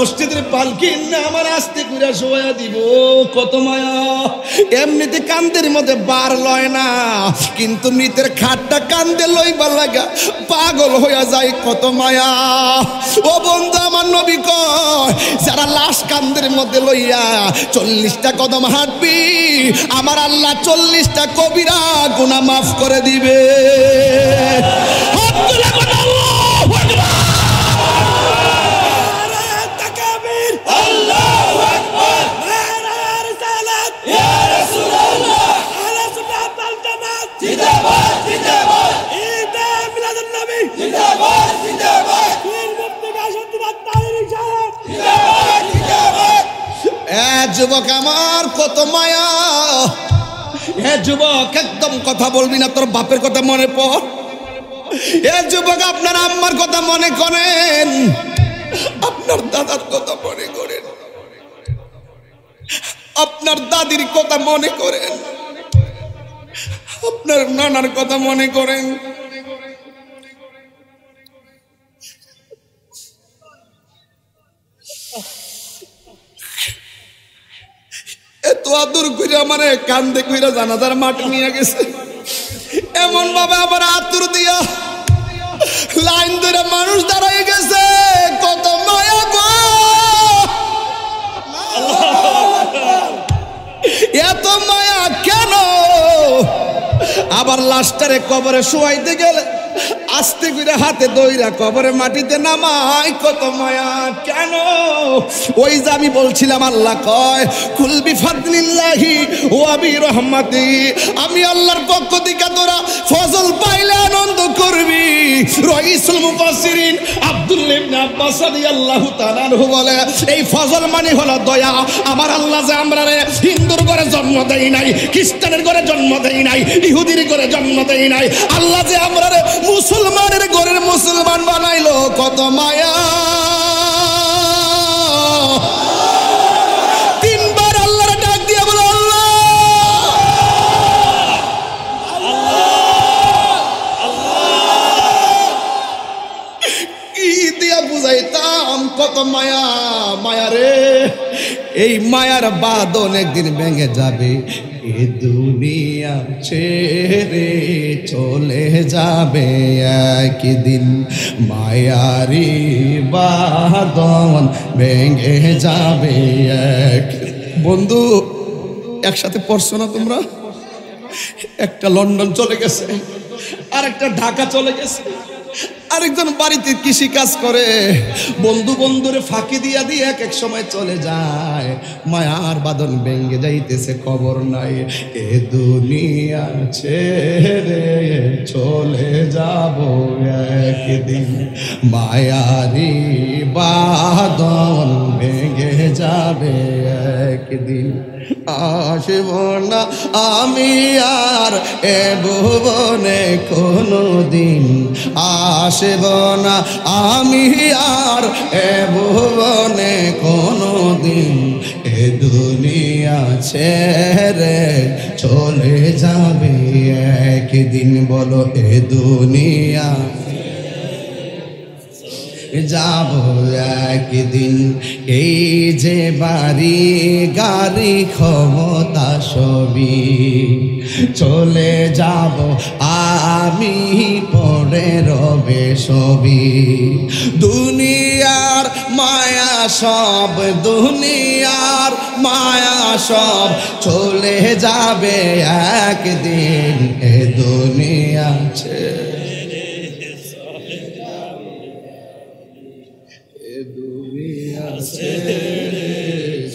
মসজিদের পালকি না আমার আস্তে করে শোয়া দিব। কত মায়া, এমনিতে কান্দের মধ্যে বার লয় না, কিন্তু মৃতের খাটটা কান্দে লইবার লাগা পাগল হইয়া যায়। কত মায়া। ও বন্ধু, আমার নবী কয় যারা লাশ কান্দের মধ্যে লইয়া 40টা কদম হাঁটবি, আমার আল্লাহ 40টা কবিরা গুনাহ মাফ করে দিবে। যুবক আমার কত মায়া। হে যুবক, একদম কথা বলবি না, তোর বাপের কথা মনে পড়। হে যুবক, আপনার আম্মার কথা মনে করেন, আপনার দাদার কথা মনে করেন, আপনার দাদির কথা মনে করেন, আপনার নানার কথা মনে করেন। এত আদর করে আমার কান্দে কইরা জানাজার মাঠ নিয়ে গেছে, এমন ভাবে আবার আতুর দিয়া লাইন ধরে মানুষ দাঁড়ায় গেছে। কত মায়া গো, এত মায়া কেন? আবার লাশটারে কবরে শোয়াইতে গেলে আস্তে করে হাতে দইরা কবরে মাটিতে নামাই। কত মায়া কেন? ওই যে আমি বলছিলাম, আল্লাহ কয় কুল বিফাদলিল্লাহি ওয়া বিরহমাতি, আমি আল্লাহর পক্ষ থেকে তোরা ফজল পাইলে আনন্দ করবি। রাইসুল মুফাসসিরিন আব্দুল্লাহ ইবনে আব্বাস রাদিয়াল্লাহু তাআলা আনহু বলে, এই ফজল মানে হলো দয়া। আমার আল্লাহ যে আমরারে হিন্দুর ঘরে জন্ম দেই নাই, খ্রিস্টানের ঘরে জন্ম দেই নাই, ইহুদির ঘরে জন্ম দেই নাই, আল্লাহ যে আমরারে মুসলমানের ঘরের মুসলমান বানাইলো। কত মায়া। তিনবার আল্লাহর ডাক দিয়ে বলো আল্লাহ, কি দিয়া বুঝাইতাম কত মায়া। মায়া রে, এই মায়ার বাঁধন একদিন ভেঙে যাবে। এ দুনিয়া ছেড়ে চলে যাবে একদিন, মায়ারি বাঁধন ভেঙে যাবে এক। বন্ধু, একসাথে পড়ছো না তোমরা? একটা লন্ডন চলে গেছে, আরেকটা ঢাকা চলে গেছে, আরেকজন বাড়িতে কৃষি কাজ করে। বন্ধু বন্ধুরে ফাঁকি দিয়া দিয়ে এক এক সময় চলে যায়। মায়ার বাঁধন ভেঙে যাইতেছে, খবর নাই। এ দুনিয়া ছেড়ে চলে যাব একদিন, মায়ারি বাঁধন ভেঙে যাবে একদিন। আসব না আমি আর এ ভুবনে কোনো দিন, আসব না আমি আর এ ভুবনে কোনো দিন। এ দুনিয়া ছেড়ে চলে যাবে একদিন। বলো, এ দুনিয়া যাব একদিন। এই যে বাড়ি গাড়ি ক্ষমতা সবই চলে যাব আমি, পড়ে রবে সবই। দুনিয়ার মায়া সব, দুনিয়ার মায়া সব চলে যাবে একদিন। এ দুনিয়া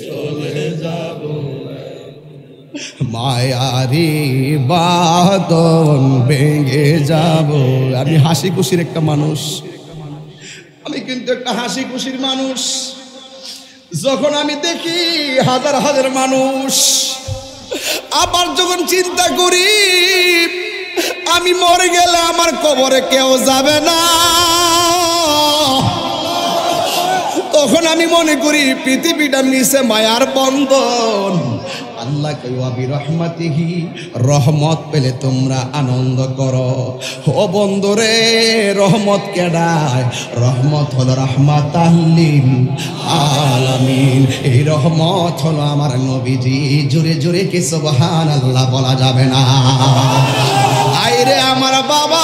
চলে যাব, মায়ারি বাঁধন ভেঙে যাব। আমি হাসি খুশির একটা মানুষ, আমি কিন্তু একটা হাসি খুশির মানুষ। যখন আমি দেখি হাজার হাজার মানুষ, আবার যখন চিন্তা করি আমি মরে গেলে আমার কবরে কেউ যাবে না, তখন আমি মনে করি পৃথিবীটা মিশে মায়ার বন্ধন। আল্লাহ কই ওয়া বিরহমাতিহি, রহমত পেলে তোমরা আনন্দ করো। ও বন্ধুরে, রহমত কেডায়? রহমত হলো রাহমাতাল লিল আলামিন। এই রহমত হলো আমার নবীজি। জোরে জোরে কি সুবহানাল্লাহ বলা যাবে না? আইরে আমার বাবা,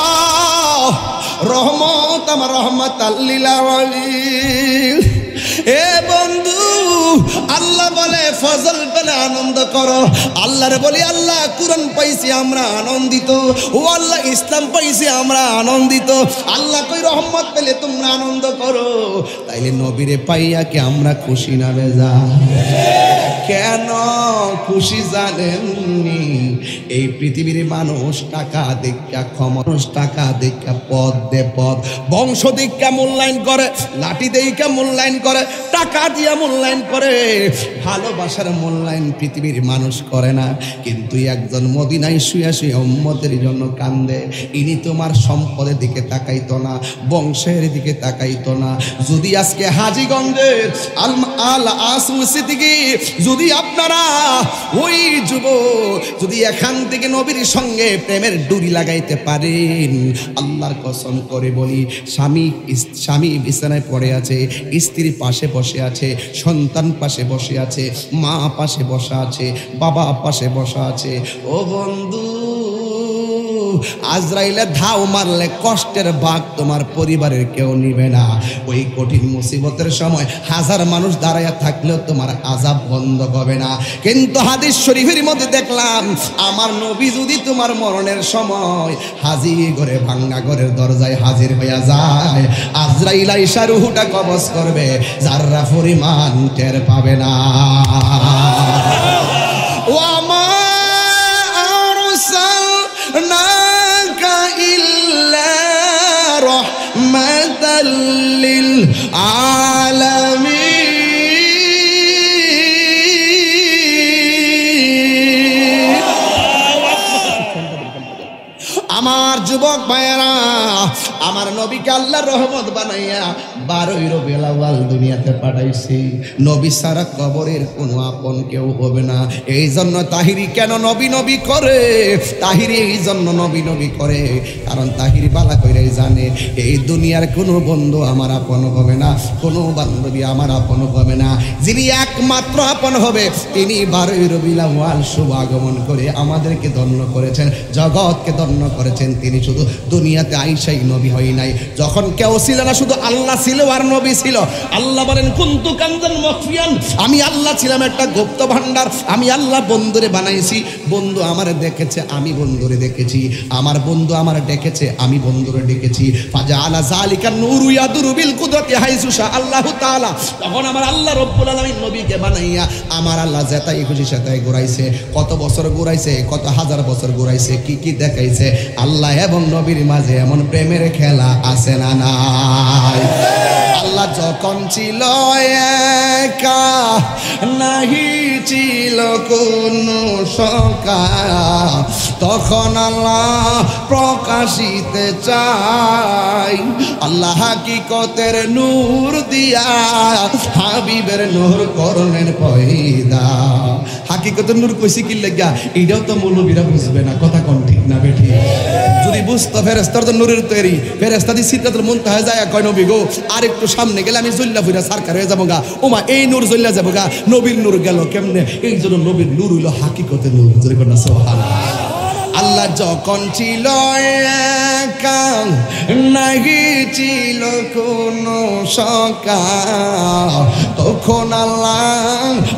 রহমত আমার রহমাতাল লিল আলামিন। এ বন্ধু, আল্লাহ বলে ফজল পেলে আনন্দ করো। আল্লাহরে বলি আল্লাহ কুরআন পাইছি আমরা আনন্দিত, ও আল্লাহ ইসলাম পাইছি আমরা আনন্দিত। আল্লাহ কই রহমত পেলে তোমরা আনন্দ করো। তাইলে নবীরে পাইয়া কি আমরা খুশি না বেজা? কেন খুশি জানেননি? এই পৃথিবীর মানুষ টাকা দেখা ক্ষমতা, টাকা দেখা পদ দে পদ, বংশ দেখা মূল্যায়ন করে, লাঠি দেখা মূল্যায়ন করে, টাকা দিয়া মূল্যায়ন করে, ভালোবাসার মূল্যায়ন পৃথিবীর মানুষ করে না। কিন্তু একজন মদিনায় শুয়ে শুয়ে উম্মতের জন্য কান্দে। ইনি তোমার সম্পদের দিকে তাকাইতো না, বংশের দিকে তাকাইতো না। যদি আজকে হাজীগঞ্জে আল আসম সিদ্দিকী, যদি আপনারা ওই যুবক যদি এখান থেকে নবীর সঙ্গে প্রেমের ডুরি লাগাইতে পারেন, আল্লাহর কসম করে বলি, স্বামী বিছানায় পড়ে আছে, স্ত্রী পাশে বসে আছে, সন্তান পাশে বসে আছে, মা পাশে বসা আছে, বাবা পাশে বসা আছে। ও বন্ধু, আজরাইলে ধাও মারলে কষ্টের ভাগ তোমার পরিবারের কেউ নিবে না। ওই কঠিন মুসিবতের সময় হাজার মানুষ দাঁড়াইয়া থাকলেও তোমার আযাব বন্ধ হবে না। কিন্তু হাদিস শরীফের মধ্যে দেখলাম, আমার নবী যদি তোমার মরণের সময় হাজির ঘরে, ভাঙ্গা ঘরের দরজায় হাজির হইয়া যায়, আজরাইল আইসা রূহটা কবজ করবে, যাররা পরিমাণ টের পাবে না। ও আমার আরসালনাকা ইল্লা রাহমাতাল লিল আলামিন। আমার যুবক ভাইয়েরা, আমার নবীকে আল্লাহর রহমত বানাইয়া 12 রবিউল আউয়াল দুনিয়াতে পাঠাইছি। নবী ছাড়া কবরের কোনো আপন কেউ হবে না। এই জন্য তাহিরি কেন নবী নবী করে? তাহিরি এই জন্য নবী নবী করে, কারণ তাহিরি বালা কইরাই জানে এই দুনিয়ার কোনো বন্ধু আমার আপন হবে না, কোনো বান্ধবী আমার আপন হবে না। যিনি একমাত্র আপন হবে, তিনি 12 রবিউল আউয়াল শুভ আগমন করে আমাদেরকে ধন্য করেছেন, জগৎকে ধন্য করেছেন। তিনি শুধু দুনিয়াতে আইসাই নবী হয় নাই, যখন কেউ ছিল না, শুধু আল্লাহ ছিল আর নবী ছিল। আল্লাহ বলেন কুনতু কানজান মখফিয়ান, আমি আল্লাহ ছিলাম একটা গুপ্ত ভান্ডার। আমি আল্লাহ বন্ধুরে বানাইছি, বন্ধু আমারে দেখেছে, আমি বন্ধুরে দেখেছি, আমার বন্ধু আমারে ডেকেছে, আমি বন্ধুরে ডেকেছি। ফাজাআলা যালিকা নূরু ইয়াদুরু বিল কুদরতি হাইসু শা আল্লাহু তাআলা। তখন আমার আল্লাহ রব্বুল আলামিন নবীকে বানাইয়া আমার আল্লাহ যেটাই খুশি সেটাই ঘুরাইছে। কত বছর ঘুরাইছে, কত হাজার বছর ঘুরাইছে, কি কি দেখাইছে। আল্লাহ এবং নবীর মাঝে এমন প্রেমের খেলা আছে না নাই? আল্লাহ যখন ছিল একা, নাহি ছিল কোনো সকা, তখন আল্লাহ প্রকাশিতে চাই। আল্লাহ হাকিকতের নূর দিয়া হাবিবের নূর করলেন পয়দা। হাকিকতের নূর কইছি কি লাগা? এটাও তো মৌলবীরা বুঝবে না, কথা কোন ঠিক না বেঠি? যদি বুঝতো ফেরেশতার তো নূরের তৈরি, ফেরেশতা দি সিদরাতুল মুনতাহা যায় কয় নবী গো আর একটু সামনে গেলে আমি জল্লা ফুরা সরকার হয়ে যাবো গা। ওমা এই নূর জল্লা যাবো গা, নবীর নূর গেল কেমনে? এই জন্য নবীর নূর হইল হাকিকতের নূর। জোরে কর না সুবহানাল্লাহ। আল্লাহ যখন ছিল একা, নাহি ছিল কোনো সকা, তখন আল্লাহ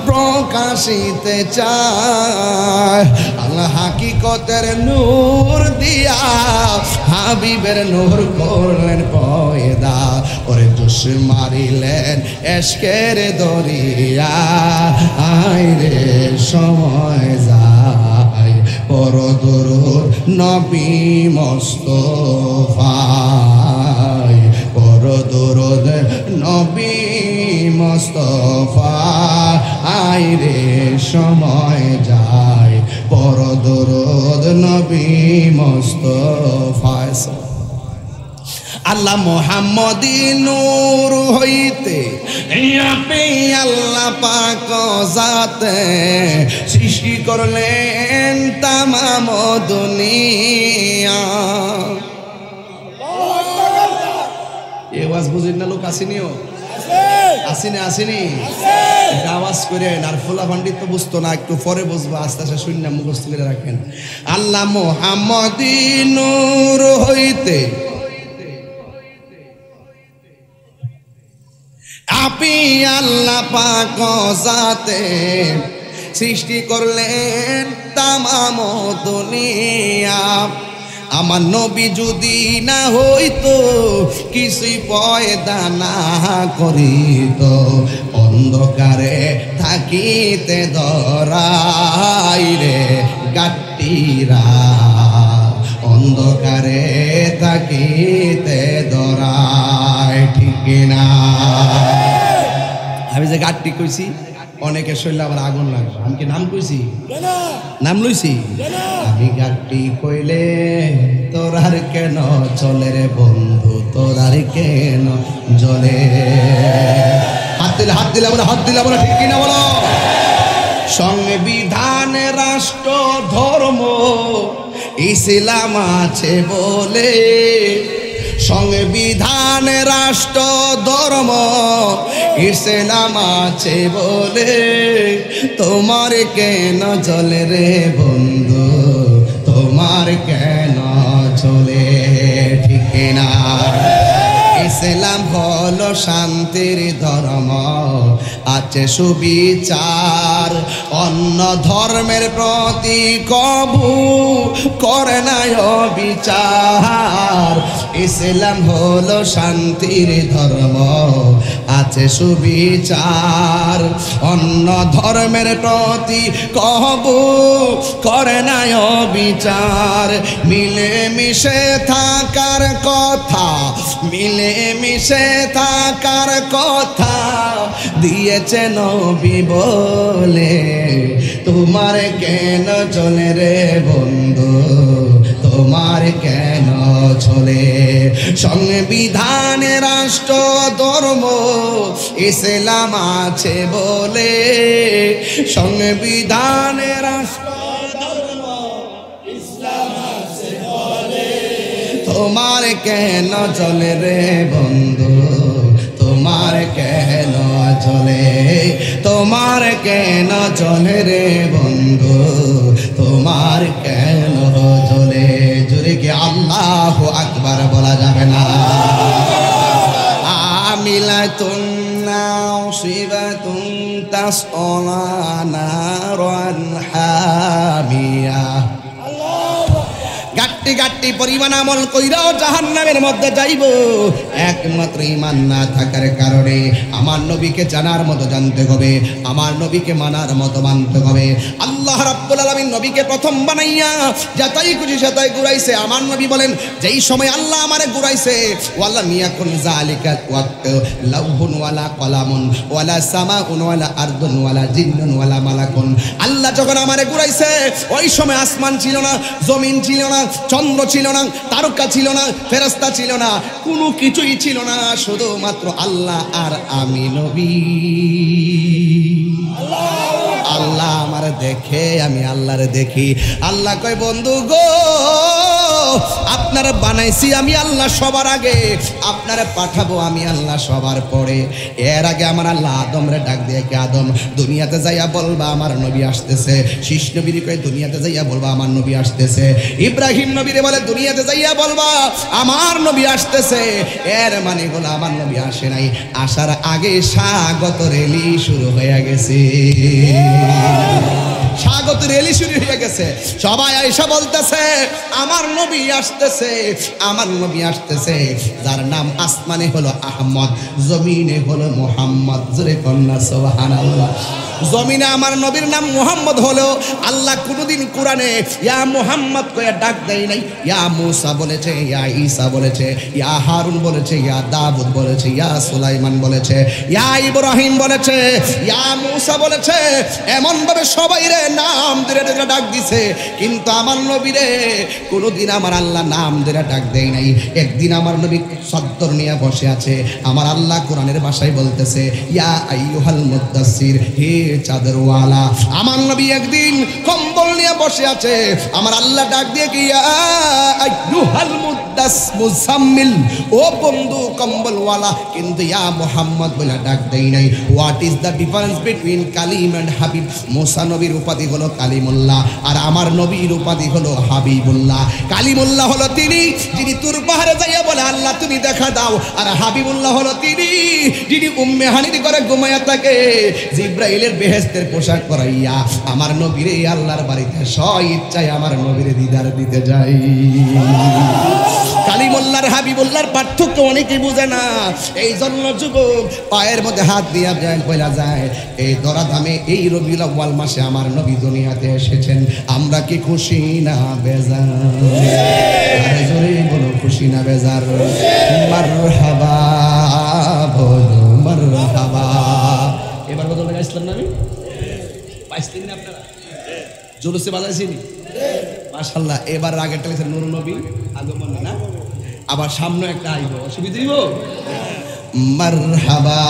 প্রকাশিতে চায়। আল্লাহ হাকিকতের নূর দিয়া হাবিবের নূর করলেন পয়দা। ওরে জোশ মারিলেন এশকের দরিয়া, আইরে সময় যায় পরদুরুদ নবী মুস্তাফায়, পরদুরুদ নবী মুস্তাফা, আইরে সময় যায় পরদুরুদ নবী মুস্তাফায়। আল্লাহ মুহাম্মদী নূর হইতে আপনি আল্লাহ পাক জাতে সৃষ্টি করলেন তামাম দুনিয়া। এই আওয়াজ বুঝেন না লোক আসেনিও? আসেনি আসেনি? আওয়াজ করেন। আর ফোলা ভান্ডিত তো বুঝতো না, একটু পরে বুঝবো, আস্তে আস্তে শূন্য মুখস্থ করে রাখেন। আল্লাহ মুহাম্মদী নূর হইতে আপনি আল্লাহ পাক জাতে সৃষ্টি করলেন তামাম দুনিয়া। আমার নবী যদি না হইতো কিছুই পয়দা না করিত, অন্ধকারে থাকিতে ধরাই রে গাট্টিরা, অন্ধকারে থাকিতে ধরাই। ঠিক না? আমি যে গাট্টি কইছি অনেকের শরীরে আবার আগুন লাগবে। আমি কি নাম কইছি? নাম লইছি? আমি গাট্টি কইলে তোরার কেন চলে রে বন্ধু, তোরার কেন জ্বলে? হাত দিলে হাত দিলে আমরা, হাত দিলে আমরা, ঠিক কিনা বলো? সংবিধান রাষ্ট্র ধর্ম ইসলাম আছে বলে, সংবিধান রাষ্ট্র ধর্ম ইসলাম আছে বলে, তোমার কেন চলে রে বন্ধু, তোমার কেন চলে? ঠিক না? ইসলাম হলো শান্তির ধর্ম, আছে সুবিচার, অন্য ধর্মের প্রতি কবু করে না বিচার। ইসলাম হলো শান্তির ধর্ম, আছে সুবিচার, অন্য ধর্মের প্রতি কবু করে না বিচার। মিলে মিশে থাকার কথা, মিলে মিশে থাকার কথা দিয়েছে নবী বলে, তোমার কেন চলে রে বন্ধু, তোমার কেন চলে? সংবিধান রাষ্ট্র ধর্ম ইসলাম আছে বলে, সংবিধান রাষ্ট্র ধর্ম ইসলাম আছে বলে, তোমার কেন চলে রে বন্ধু, তোমার কেন চলে? তোমার কেন চলে রে বন্ধু, তোমার কেন চলে? জোরে কি আল্লাহু আকবার বলা যাবে না? আমিলাতুন নাসিবাতুন তাসলা নারান হামিয়া। গাট্টি গাট্টি পরিমাণ আমল কইরাও জাহান্নামের মধ্যে যাইব, একমাত্র ঈমান না থাকার কারণে। আমার নবীকে জানার মতো জানতে হবে, আমার নবীকে মানার মতো মানতে হবে। আল্লাহ রাব্বুল আলামিন নবীকে প্রথম বানাইয়া যাতাই খুশি সেতাই ঘুরাইছে। আমার নবী বলেন, যেই সময় আল্লাহ আমারে ঘুরাইছে, ওয়ালা মিয়াকুন যালিকা ওয়াক্ত লাউহুন ওয়ালা কলামুন ওয়ালা সামাউন ওয়ালা আরদুন ওয়ালা জিন্নুন ওয়ালা মালাকুন। আল্লাহ যখন আমারে ঘুরাইছে, ওই সময় আসমান ছিল না, জমিন ছিল না, চন্দ্র ছিল না, তারকা ছিল না, ফেরেশতা ছিল না, কোনো কিছুই ছিল না, শুধুমাত্র আল্লাহ আর আমি নবী। আল্লাহ আমার দেখে, আমি আল্লাহরে দেখি। আল্লাহ কয়, বন্ধু গো, আপনারা বানাইছি আমি আল্লাহ সবার আগে, আপনারা পাঠাবো আমি আল্লাহ সবার পরে। এর আগে আমার আল্লাহ আদমরে ডাক দিয়ে, কে আদম দুনিয়াতে যাইয়া বলবা আমার নবী আসতেছে। শীষ নবীরে কয় দুনিয়াতে যাইয়া বলবা আমার নবী আসতেছে। ইব্রাহিম নবীরে বলে দুনিয়াতে যাইয়া বলবা আমার নবী আসতেছে। এর মানে হলো আমার নবী আসে নাই, আসার আগে স্বাগত রেলি শুরু হয়ে গেছে। স্বাগত রেলি শুরু হয়ে গেছে। সবাই আয়েশা বলতেছে আমার নবী আসতেছে, আমার নবী আসতেছে, যার নাম আসমানে হলো আহমদ, জমিনে হলো মুহাম্মদ। জোরে কন্যা সুবহানাল্লাহ। জমিনে আমার নবীর নাম মুহাম্মদ হলেও আল্লাহ কোনোদিন কোরআনে ইয়া মুহাম্মদ কয়ে ডাক দেয় নাই। ইয়া মুসা বলেছে, ইয়া ঈসা বলেছে, ইয়া হারুন বলেছে, ইয়া দাউদ বলেছে, ইয়া সুলাইমান বলেছে, ইয়া ইব্রাহিম বলেছে, ইয়া মুসা বলেছে। এমন ভাবে সবাই রে নাম ধরে ধরে ডাক দিছে, কিন্তু আমার নবীরে কোনোদিন আমার আল্লাহ নাম ধরে ডাক দেয় নাই। একদিন আমার নবী সদ্দর নিয়ে বসে আছে, আমার আল্লাহ কোরআনের ভাষায় বলতেছে ইয়া আইয়ুহাল মুদ্দাসসির, হে চাদরওয়ালা। আমার নবী একদিন কম্বল নিয়ে বসে আছে, আমার আল্লাহ ডাক দিয়ে কি ইয়া আইয়ুহাল মুজাম্মিল, ও বন্ধু কম্বলওয়ালা, কিন্তু ইয়া মুহাম্মদ বলে ডাক দেই নাই। What is the difference between Kalim and Habib? Musa নবীর উপাধি হলো কালিমুল্লাহ, আর আমার নবীর উপাধি হলো হাবিবুল্লাহ। কালিমুল্লাহ হলো তিনি যিনি তুর পাহাড়ে যাইয়া বলে আল্লাহ তুমি দেখা দাও, আর হাবিবুল্লাহ হলো তিনি যিনি উম্মে হানির করে ঘুমায়া থাকে, জিব্রাইলের বেহেশতের পোশাক পরাইয়া আমার নবীরে আল্লাহর বাড়িতে স্ব ইচ্ছায় আমার নবীরে দিদার দিতে যাই। কালিমুল্লাহর হাবিবুল্লাহর পার্থক্য অনেকেই বুঝে না। এই জন্য যুবক পায়ের মধ্যে হাত দিয়া বলা যায়, এই দরাদামে এই রবিউল আউয়াল মাসে আমার নবী দুনিয়াতে এসেছেন। আমরা কি খুশি না বেজার? আরে জোরে বলো, খুশি না বেজার? মারহাবা বলো, মারহাবা। এবার বদল লাগাইছিলাম না আমি, পাইছিলেন না আপনারা? জোরসে বাজাইছিনি মাশাআল্লাহ। এবার আগেরটা লিখছে নূর নবী আগমন না, আবার সামনে একটা আইব, অসুবিধা হইব? মারহাবা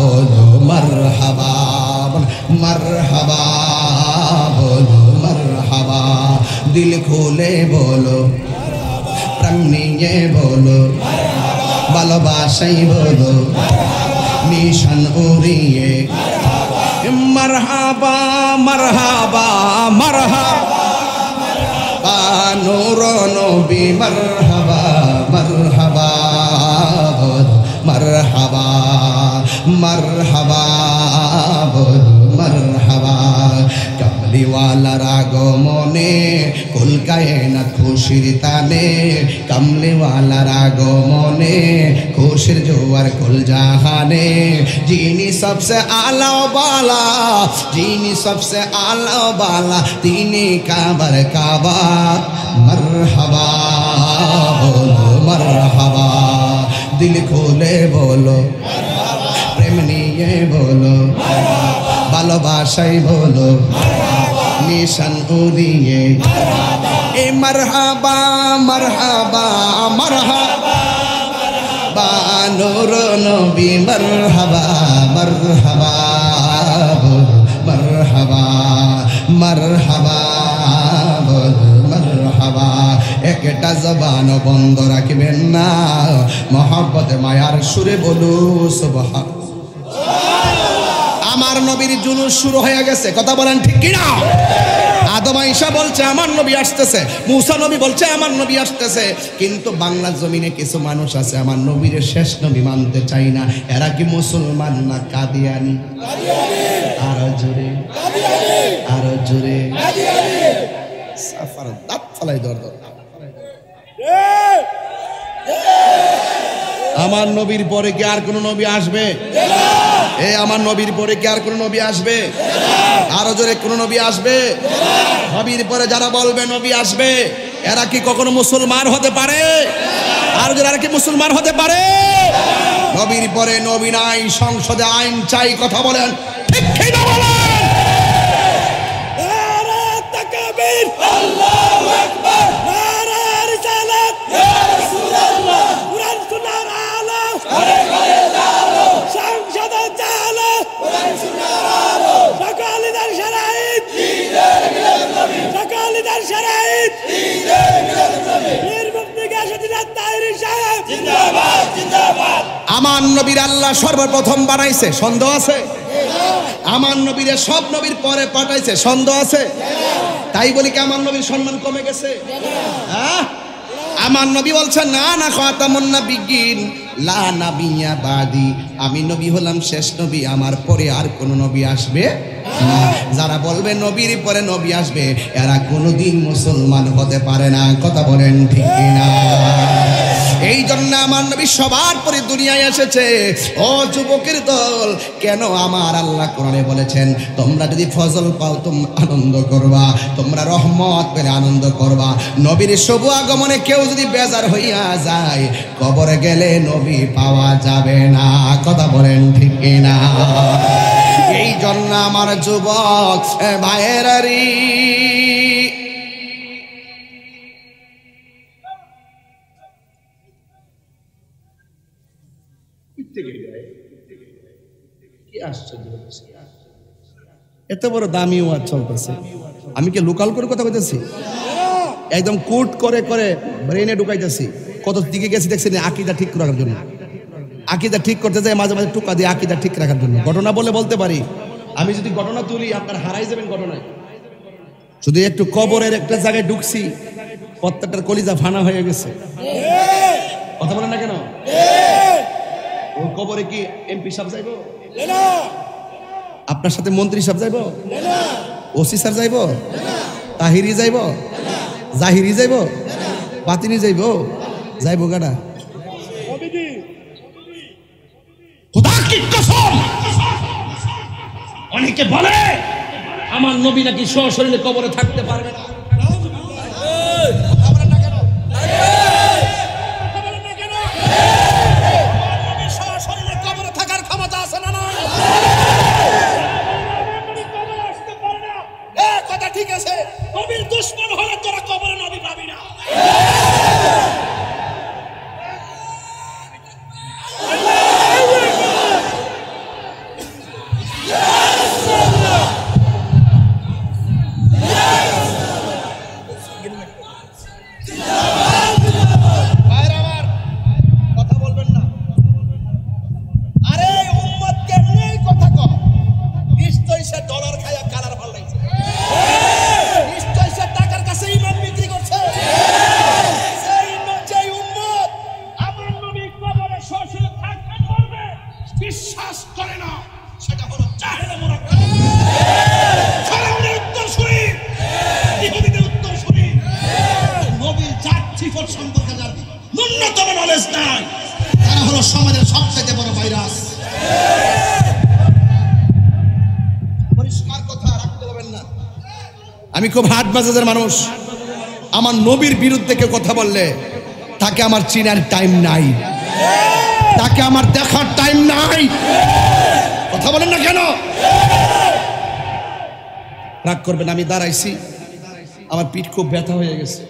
বলো, মারহাবা, মারহাবা বলো, মারহাবা। দিল খুলে বলো, প্রাণ নিয়ে বলো, ভালোবাসাই বলো, নিশান উড়িয়ে মারহাবা, মারহাবা, মারহাবা নূর নবী, মারহাবা, মারহাবা বলো, মারহাবা, মারহাবা বলো, মারহাবা। কামলিওয়ালার আগমনে কুল কায়নাত খুশির তানে, কামলিওয়ালার আগমনে খুশির জোয়ার কুল জাহানে। যিনি সবসে আলা বালা, যিনি সবসে আলা বালা, তিনি কাবার কাবা। মারহাবা বলো, মারহাবা। দিল খুলে বলো, প্রেম নিয়ে বলো, ভালোবাসাই বলো, নিশান উড়িয়ে এ মারহাবা, মারহাবা, মারহাবা নূর নবী, মারহাবা, মারহাবা বলো, মারহাবা, মারহাবা বলো, মারহাবা। একটা জবান বন্ধ রাখবেন না, মহব্বতে মায়ার সুরে বলো সুবহান। আমার নবীর জুলুস শুরু হয়ে গেছে, কথা বলেন ঠিক কিনা? আদম আয়েশা বলছে আমার নবী আসতেছে, মুসা নবী বলছে আমার নবী আসতেছে, কিন্তু বাংলার জমিনে কিছু মানুষ আছে আমার নবীর শেষ নবী মানতে চাই না। এরা কি মুসলমান না কাদিয়ানি? আরো জোরে, আরো জোরে। সাফার দাঁত ফালাই দর দর। আমার নবীর পরে কি আর কোন নবী আসবে? এ আমার নবীর পরে কি আর কোন নবী আসবে? আরো জোরে, কোন নবী আসবে? নবীর পরে যারা বলবে নবী আসবে, এরা কি কখনো মুসলমান হতে পারে? আরো জোরে, এরা কি মুসলমান হতে পারে? নবীর পরে নবী নাই, সংসদে আইন চাই, কথা বলেন ঠিক কিনা বলেন? নারে তাকবীর, আল্লাহু আকবার, নারে রিসালাত, ইয়া রাসূলুল্লাহ, কুরআন সুন্নাহর আলো, ঘরে ঘরে আলো, সংসদে চালো, কুরআন সুন্নাহর আলো, সকালিদার শরীয়ত, ঈদের মিলাদ নবী, সকালিদার শরীয়ত, ঈদের মিলাদ নবী, বীর মুক্তিকা সদিনাত তাহিরি সাহেব জিন্দাবাদ, জিন্দাবাদ। আমার নবীর আল্লাহ সর্বপ্রথম বানাইছে, সন্দেহ আছে? আমার নবীরে সব নবীর পরে পাঠাইছে, সন্দেহ আছে? তাই বলি কি আমার নবীর সম্মান কমে গেছে? হ্যাঁ, আমার নবী বলছেন না না খাতামুন নাবিয়্যিন লা নাবিয়্যা বাদি, আমি নবী হলাম শেষ নবী, আমার পরে আর কোন নবী আসবে না। যারা বলবে নবীর পরে নবী আসবে, এরা কোনোদিন মুসলমান হতে পারে না, কথা বলেন ঠিক কিনা? এই জন্য আমার নবী সবার পরে দুনিয়ায় এসেছে। ও যুবকের দল, কেন আমার আল্লাহ কোরআনে বলেছেন তোমরা যদি ফজল পাও তোমরা আনন্দ করবা, তোমরা রহমত পেলে আনন্দ করবা। নবীর শুভ আগমনে কেউ যদি বেজার হইয়া যায়, কবরে গেলে নবী পাওয়া যাবে না। কথা বলেন ঠিক কিনা? এই জন্য আমার যুবক ভাইয়েরারি, এত বড় দামি ওয়াজ চলতেছে, আমি কি লোকাল করে কথা কইতেছি? একদম কোট করে করে ব্রেনে ঢুকাইতেছি। কত দিকে গেছি দেখছেন আকীদা ঠিক রাখার জন্য। আকীদা ঠিক করতে যায় মাঝে মাঝে টুকা দিয়ে আকীদা ঠিক রাখার জন্য। ঘটনা বলতে পারি, আমি যদি ঘটনা তুলি আপনার হারাই যাবেন ঘটনায়। শুধু একটু কবরের একটা জায়গায় ঢুকছি, প্রত্যেকটার কলিজা ফানা হয়ে গেছে। কথা বলেন না কেন? ওই কবরে কি এমপি সাহেব যাইব? আপনার সাথে মন্ত্রী সাহেব যাইব? ওসি স্যার যাইব? তাহিরি যাইব? জাহিরি যাইব? বাতিনি যাইব? যাইব গাড়া? খোদা কি কসম, অনেকে বলে আমার নবী নাকি সশরীরে কবরে থাকতে পারবে না। দুশ্মন হলে তোরা কবরে নবী পাবি না। কথা বলবেন না। আরে উম্মত কেমনে কথা কয়? নিশ্চয়ই সে ডলার খায়া কালার ভাল লাগছে। বিশ্বাস করে না, সেটা হলো জাহেলে মুরাক্কাব। ফেরাউনের উত্তরসূরি, ইহুদীদের উত্তরসূরি, নবীর জাত সিফত সম্পর্কে যার ন্যূনতম নলেজ নাই, তারা হলো সমাজের সবচেয়ে বড় ভাইরাস। পরিষ্কার কথা রাখতে পারবেন না। আমি খুব হাট বাজারের মানুষ। আমার নবীর বিরুদ্ধে কেউ কথা বললে তাকে আমার চিনার টাইম নাই, তাকে আমার দেখার টাইম নাই। কথা বলেন না কেন? রাগ করবেন, আমি দাঁড়াইছি, আমার পিঠ খুব ব্যথা হয়ে গেছে,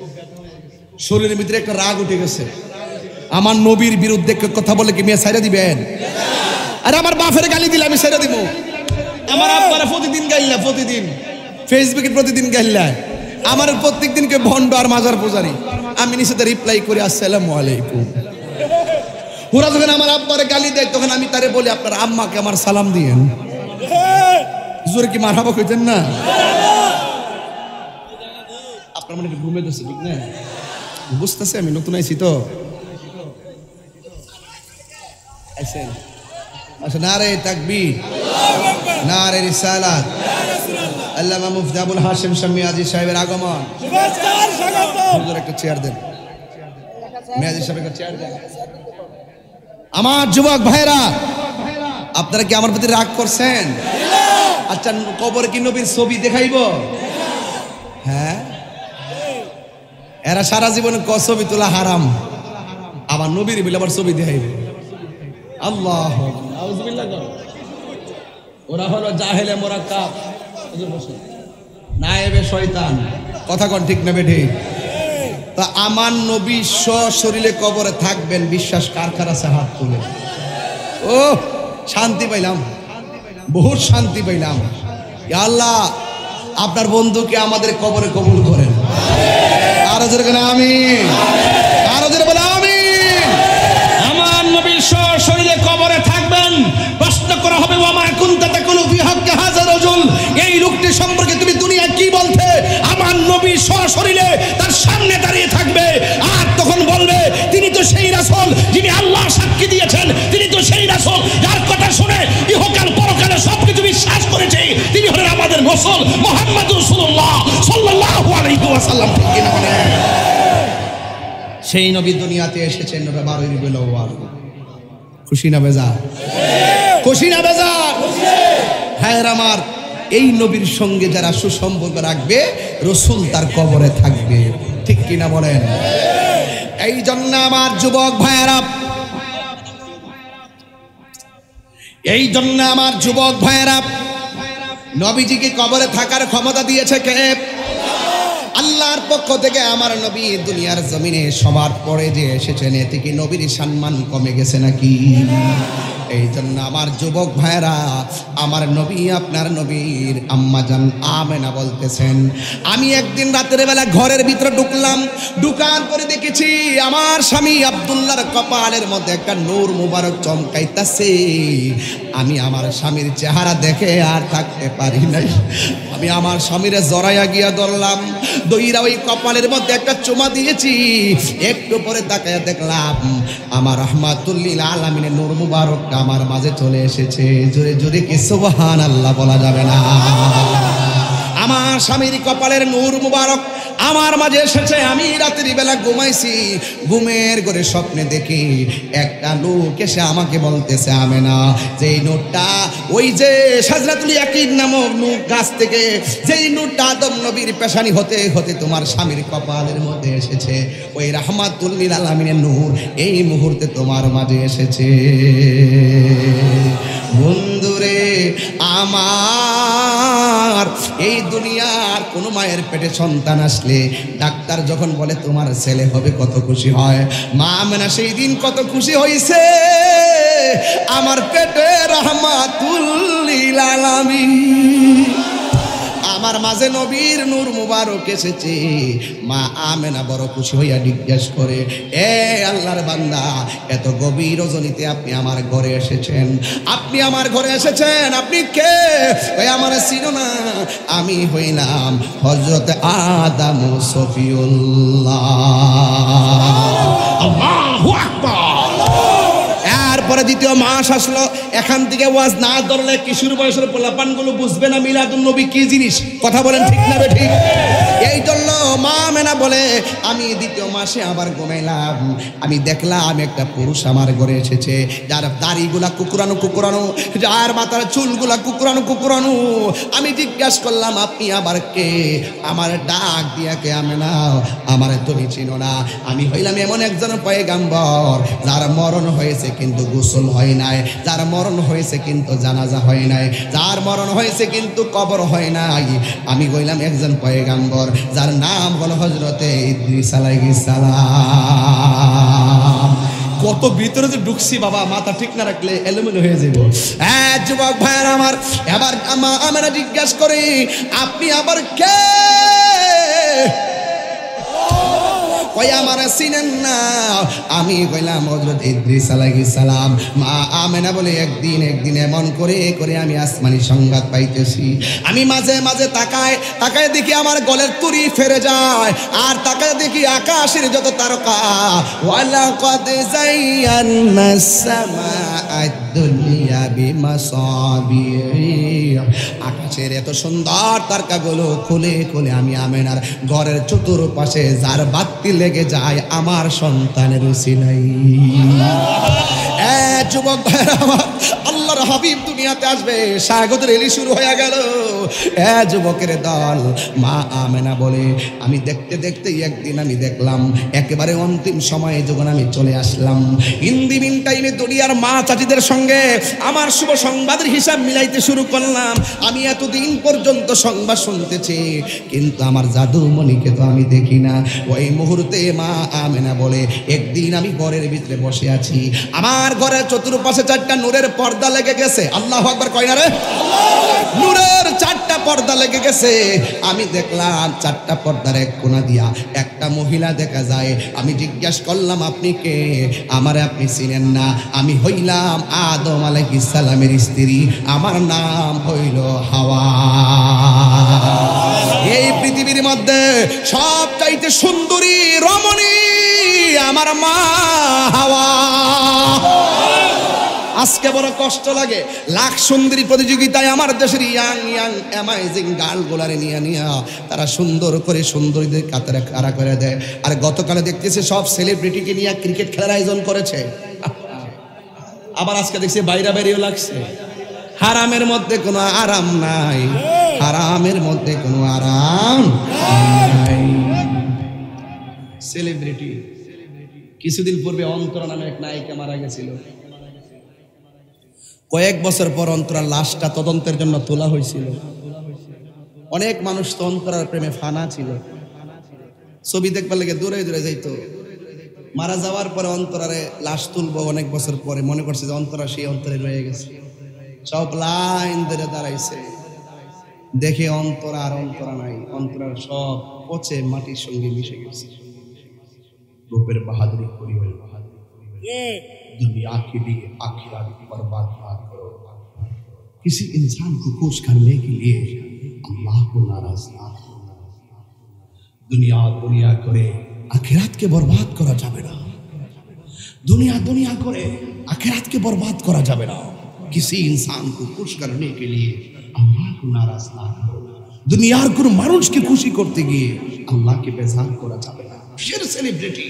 শরীরের ভিতরে একটা রাগ উঠে গেছে। আমার নবীর বিরুদ্ধে কথা বলে কি মেয়ে ছাইরা দিবেন? আর আমার বাপের গালি দিলে আমি ছাইরা দিব? আমার আব্বারা প্রতিদিন গাইলা, প্রতিদিন ফেসবুকে প্রতিদিন গাইলা, আমার প্রত্যেক দিনকে ভণ্ড আর মাজার পূজারি। আমি নিচে রিপ্লাই করি আসসালামু আলাইকুম। ওরা যখন আমার আব্বারে গালি দেয় তখন আমি তারে বলি আপনার আম্মাকে আমার সালাম দিয়েন। জোরে কি মারহাবা কইতেন না? আপনার মনে ঘুমে দিচ্ছে ঠিক না? বুঝতেছে আমি নতুন আইছি তো। আচ্ছা, নারে তাকবীর, নারে রিসালাত। আল্লামা মুফতি আবুল হাশিম শামী আজি সাহেবের আগমন। হুজুর একটা চেয়ার দেন, মেয়াজি সাহেব একটা চেয়ার দেন। আমার যুবক ভাইরা, আপনারা কি আমার প্রতি রাগ করছেন? আচ্ছা, কবরে কি নবীর ছবি দেখাইব? হ্যাঁ, এরা সারা জীবনে ছবি তোলা হারাম, আবার নবীর বলে আবার ছবি দেখাইবে। আল্লাহ, ওরা হলো জাহেলে মুরাক্কাব, নায়েবে শয়তান। কথা কোন ঠিক না বেঠি? তা আমার নবী সশরীরে কবরে থাকবেন, বিশ্বাস কার কার আছে হাত তুলে। ও শান্তি পাইলাম, বহুত শান্তি পাইলাম। আল্লাহ আপনার বন্ধুকে আমাদের কবরে কবুল করেন। আরো জোরে বলেন আমিন, আরো জোরে বলেন আমিন। আমার নবী সশরীরে কবরে থাকবেন। প্রশ্ন করা হবে ওয়া মা কুনতা তাকুলু ফি হাক্কি হাযা রাজুল, এই লোকটি সম্পর্কে তুমি দুনিয়া কি বলতে? আমার নবী সশরীরে তার সামনে দাঁড়িয়ে থাকবে, আর তখন বলবে তিনি তো সেই রাসূল যিনি আল্লাহ সাক্ষী দিয়েছেন, তিনি তো সেই রাসূল যার কথা শুনে ইহকাল পরকালে সবকিছু বিশ্বাস করেছে, তিনি হলেন আমাদের রাসূল মুহাম্মদ রাসূলুল্লাহ সাল্লাল্লাহু আলাইহি ওয়াসাল্লাম। ঠিক কিনা বলেন? সেই নবী দুনিয়াতে এসেছেন 12 রবিউল আউয়াল। খুশি না বেজার? খুশি না বেজার? হ্যাঁ আমার, এই নবীর সঙ্গে যারা সুসম্পর্ক রাখবে রাসূল তার কবরে থাকবে, ঠিক কিনা বলেন? এই জন্য আমার যুবক ভাইয়েরা, এই জন্য আমার যুবক ভাইয়েরা, নবীজিকে কবরে থাকার ক্ষমতা দিয়েছে কে? আল্লাহর পক্ষ থেকে। আমার নবী দুনিয়ার জমিনে সবার পরে যে এসেছেন, এতে কি নবীর সম্মান কমে গেছে নাকি? এই জন্য আমার যুবক ভাইরা, আমার নবী আপনার নবীর আম্মা জান আমেনা বলতেছেন, আমি একদিন রাতের বেলা ঘরের ভিতরে ঢুকলাম, ঢুকার পরে দেখেছি আমার স্বামী আব্দুল্লাহর কপালের মধ্যে একটা নূর মুবারক চমকাইতেছে। আমি আমার স্বামীর চেহারা দেখে আর থাকতে পারি নাই, আমি আমার স্বামীরে জড়াইয়া গিয়া ধরলাম, দইরা ওই কপালের মধ্যে একটা চুমা দিয়েছি। একটু পরে তাকায়া দেখলাম আমার রাহমাতুল লিল আলামিনের নূর মুবারকটা আমার মাঝে চলে এসেছে। জোরে জোরে কি সুবহানাল্লাহ বলা যাবে না? আমার স্বামীর কপালের নূর মুবারক আমার মাঝে এসেছে। আমি রাতের বেলা ঘুমাইছি, ঘুমের ঘরে স্বপ্নে দেখি একটা লোক এসে আমাকে বলতেছে, আমেনা, যে নূরটা ওই যে সাজরাতুল ইয়াকিন নামক নূর গাছ থেকে যেই নূরটা আদম নবীর পেশানি হতে হতে তোমার স্বামীর কপালের মধ্যে এসেছে, ওই রাহমাতুল লিল আলামিনের নূর এই মুহূর্তে তোমার মাঝে এসেছে। বন্ধুরে আমার, এই দুনিয়ার কোন মায়ের পেটে সন্তান আসলে ডাক্তার যখন বলে তোমার ছেলে হবে, কত খুশি হয়। মা আমেনা সেই দিন কত খুশি হয়েছে, আমার পেটে রাহমাতুল লিল আলামিন, আমার মাঝে নবীর নূর মুবারক এসেছে। মা আমেনা বড় খুশি হইয়া জিজ্ঞাসা করে, এ আল্লাহর বান্দা, এত গভীর রজনীতে আপনি আমার ঘরে এসেছেন, আপনি আমার ঘরে এসেছেন, আপনি কে? ওই আমার চিনো না, আমি হইলাম হযরত আদম সফিউল্লাহ। আল্লাহু আকবার। এরপরে দ্বিতীয় মাস আসলো, এখান থেকে ওয়াজ না ধরলে কিশোর বয়সের পোলাপানগুলো বুঝবে না মিলাদুন নবী কি জিনিস। কথা বলেন ঠিক না ঠিক? এই জন্য মা আমেনা বলে, আমি দ্বিতীয় মাসে আবার ঘুমাইলাম, আমি দেখলাম একটা পুরুষ আমার ঘরে এসেছে, যার দাড়িগুলা কুকুরানো কুকুরানো, যার মাথার চুলগুলা কুকুরানো কুকুরানো। আমি জিজ্ঞাসা করলাম, আপনি আবার কে? আমার ডাক দিয়া কে, আমেনা, আমার তুমি চিনো না, আমি হইলাম এমন একজন পয়গাম্বর যার মরণ হয়েছে কিন্তু গোসল হয় নাই, যার মরণ হয়েছে কিন্তু জানাজা হয় নাই, যার মরণ হয়েছে কিন্তু কবর হয় নাই। আমি কইলাম একজন পয়গাম্বর যার নাম হলো হযরতে ইদ্রিস আলাইহিস সালাম। কত ভিতরে যে ঢুকছি বাবা, মাথা ঠিক না রাখলে এলোমেলো হয়ে যাবো। হ্যাঁ যুবক ভাইয়ের আমার, এবার আমরা জিজ্ঞাসা করি, আপনি আবার কে? কই আমার চিনেন না? আমি কইলাম হযরত ইদ্রিস আলাইহিস সালাম। মা আমেনা বলে, একদিন এমন করে করে আমি আসমানি সংবাদ পাইতেছি, আমি মাঝে মাঝে তাকায় দেখি আমার গলের তুরি ফেরে যায়, আর তাকায় দেখি আকাশের যত তারকা। ওয়ালাকাদ যায়্যানাস সামাআদ দুনিয়া বিমাসাবিহ, আকাশের এত সুন্দর তারকাগুলো খুলে খুলে আমি আমেনার ঘরের চতুর্পাশে যার বাতি লেগে যায় আমার সন্তানের উসিলাই। যুবক ভাইরা আমার, আল্লাহর হাবিব দুনিয়াতে আসবে, স্বাগতের এলি শুরু হয়ে গেল। যুবকের দল। মা আমেনা বলে, আমি দেখতে দেখতে একদিন আমি দেখলাম একেবারে অন্তিম সময়ে যখন আমি চলে আসলাম, হিন্দি মিন টাইমে দুনিয়ার মা চাচিদের সঙ্গে আমার শুভ সংবাদের হিসাব মিলাইতে শুরু করলাম। আমি এতদিন পর্যন্ত সংবাদ শুনতেছি, কিন্তু আমার জাদুমণিকে তো আমি দেখি না। ওই মুহূর্তে মা আমেনা বলে, একদিন আমি ঘরের ভিতরে বসে আছি, আমার ঘরের চতুর্পাশে 4টা নূরের পর্দা লেগে গেছে। আল্লাহু আকবার কয় না রে? নূরের 4টা পর্দা লেগে গেছে। আমি দেখলাম 4টা পর্দার এক কোণা দিয়া একটা মহিলা দেখা যায়। আমি জিজ্ঞাসা করলাম, আপনি কে? আমারে আপনি চিনেন না? আমি হইলাম আদম আলাইহিস সালামের স্ত্রী, আমার নাম হইল হাওয়া। এই পৃথিবীর মধ্যে সবচাইতে সুন্দরী রমণী আমার মা হাওয়া। আজকে বড় কষ্ট লাগে। লাখ সুন্দরী প্রতিযোগিতায় আমার দেশের ইয়াং ইয়াং অ্যামাইজিং গার্লগুলারে নিয়ে তারা সুন্দর করে সুন্দরীদের কাতারে খাড়া করে দেয়। আর গতকালে দেখতেছে সব সেলিব্রিটিকে নিয়ে ক্রিকেট খেলার আয়োজন করেছে। আবার আজকে দেখছি বাইরা বাইরেও লাগছে। হারামের মধ্যে কোনো আরাম নাই, হারামের মধ্যে কোনো আরাম নাই। সেলিব্রিটি কিছুদিন পূর্বে অন্তরা নামে এক নায়িকা মারা গেছিল। কয়েক বছর পর অন্তরার লাশটা তদন্তের জন্য তোলা হয়েছিল। অনেক মানুষ তো অন্তরার প্রেমে ফানা ছিল, ছবি দেখবার লেগে দূরে দূরে যাইতো। মারা যাওয়ার পরে অন্তরারে লাশ তুলবো অনেক বছর পরে মনে করছে যে অন্তরা সেই অন্তরে রয়ে গেছে। সব লাইন ধরে দাঁড়াইছে, দেখে অন্তরা আর অন্তরা নাই, অন্তরার সব পচে মাটির সঙ্গে মিশে গেছে। रूपर बहादुरी पूरी हुई दुनिया के लिए आखिरत बर्बाद ना करो। किसी इंसान को खुश करने के लिए अल्लाह को नाराज ना करो। दुनिया दुनिया करे आखिरत के बर्बाद करा जाबे ना। दुनिया दुनिया करे आखिरत के बर्बाद करा जाबे ना। किसी इंसान को खुश करने के लिए अल्लाह को नाराज ना करो। दुनियार কোনো মানুষকে খুশি করতে গিয়ে আল্লাহকে বেজার করা যাবে না। সেলিব্রিটি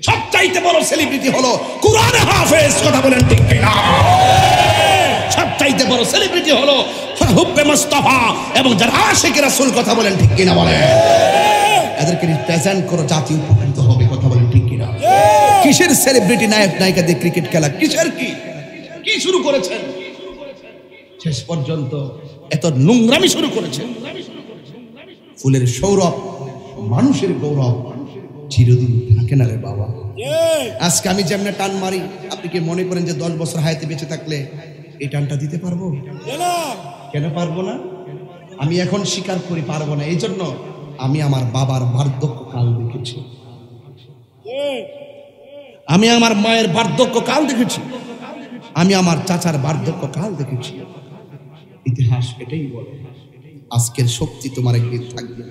সবচাইতে বড় সেলিব্রিটি হলো কুরআনে হাফেজ, কথা বলেন ঠিক কিনা? সবচাইতে বড় সেলিব্রিটি হলো হুব্বে মুস্তাফা এবং যারা আশিক রাসূল, কথা বলেন ঠিক কিনা? বলেন এদেরকে রিপ্রেজেন্ট করো, জাতি উপকৃত হবে, কথা বলেন ঠিক কিনা? কিসের সেলিব্রিটি নায়ক নায়িকা দিয়ে ক্রিকেট খেলা? কিসের কি শুরু করেছেন? শেষ পর্যন্ত এত নোংরামি শুরু করেছেন। ফুলের সৌরভ মানুষের গৌরব চিরদিন থাকে না রে বাবা। আজকে আমি যেমন টান মারি, আপনি কি মনে করেন যে 10 বছর হায়াতে বেঁচে থাকলে এই টানটা দিতে পারবো? কেন পারবো না? আমি এখন স্বীকার করি পারবো না। এই জন্য আমি আমার বাবার বার্ধক্য কাল দেখেছি, আমি আমার মায়ের বার্ধক্য কাল দেখেছি, আমি আমার চাচার বার্ধক্য কাল দেখেছি। ইতিহাস এটাই বলে আজকের শক্তি তোমার একদিন থাকবে।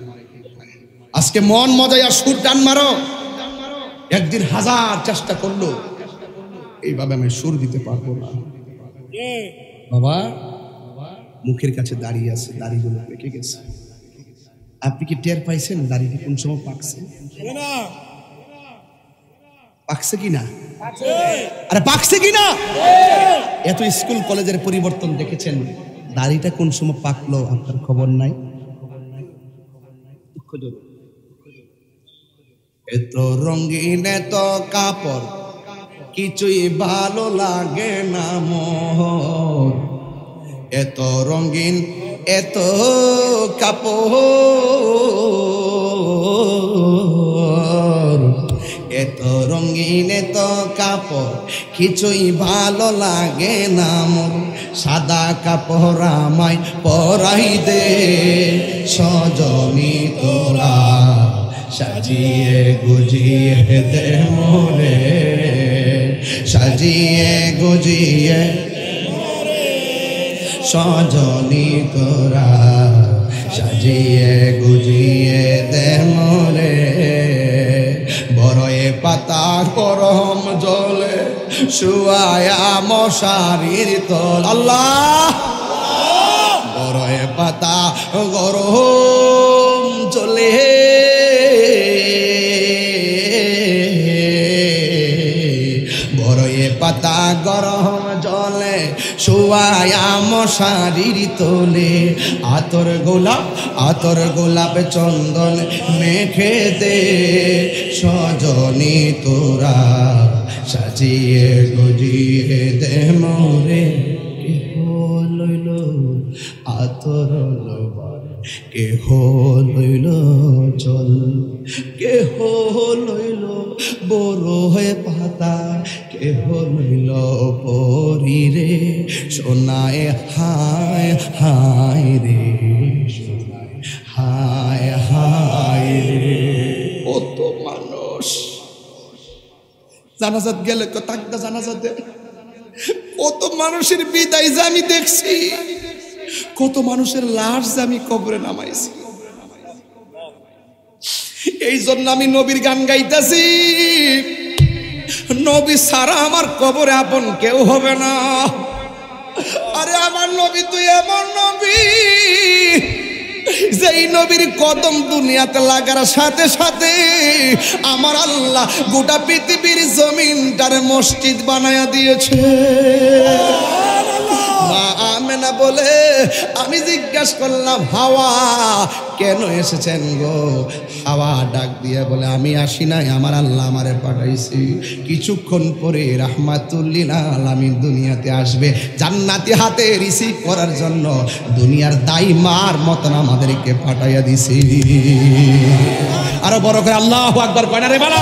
আজকে মন মজায় সুর টান মারো, একদিন হাজার চেষ্টা করলো এইভাবে আমি সুর দিতে পারবো না। বাবা মুখের কাছে দাঁড়িয়ে আছে, দাড়িগুলো পেকে গেছে। আপনি কি টের পাইছেন দাড়িটি কোন সময় পাকছে? পাকছে কিনা? আরে পাকছে কিনা? এত স্কুল কলেজের পরিবর্তন দেখেছেন, দাড়িটা কোন সময় পাকলো আপনার খবর নাই। এত রঙিন এত কাপড় কিছুই ভালো লাগে না মোর। এত রঙিন এত কাপড় এত রঙিন এত কাপড় কিছুই ভালো লাগে না মোর। সাদা কাপড় আমায় পরাই দে সজনী তোরা, সাজিয়ে গুজিয়ে দে মোরে, সাজিয়ে গুজিয়ে সজনী তোরা, সাজিয়ে গুজিয়ে দে মোরে। বড়য়ে পাতা গরম জলে শুয়ায়া মশারির তল, আল্লাহ বড়য়ে পাতা গরম জলে বড়য়ে পাতা গরম জলে শুয়ায়া মশারির তোলে। আতর গোলাপ চন্দন মেখে দে সজনী তোরা, সাজিয়ে গুজিয়ে দে মোরে। কেহ লইল আতর লবার, কেহ লইল জল, কেহ লইল বড় হয়ে পাতা, কেহ লইল পরিরে সোনায় হায় হায় রে, সোনায় হায় হায় রে। কত মানুষ জানাজাত গেলে তাকদা জানাজাতে কত মানুষের বিদায় যে আমি দেখছি, কত মানুষের লাশ যে আমি কবরে নামাইছি। এই জন্য আমি নবীর গান গাইতেছি, নবী ছাড়া আমার কবরে আপন কেউ হবে না। আরে আমার নবী তুই এমন নবী, যেই নবীর কদম দুনিয়াতে লাগার সাথে সাথে আমার আল্লাহ গোটা পৃথিবীর জমিনটারে মসজিদ বানায়া দিয়েছে। মা আমেনা বলে আমি জিজ্ঞাসা করলাম হাওয়া কেন এসেছেন গো? হাওয়া ডাক দিয়ে বলে আমি আসি নাই, আমার আল্লাহ আমারে পাঠাইছি। কিছুক্ষণ পরে রাহমাতুল্লিল আলামিন দুনিয়াতে আসবে জান্নাতি হাতে রিসিভ করার জন্য। দুনিয়ার দাই মার মতন আমাদেরকে পাঠাইয়া দিছি। আরো বড় করে আল্লাহু আকবার কয় না রে বালা।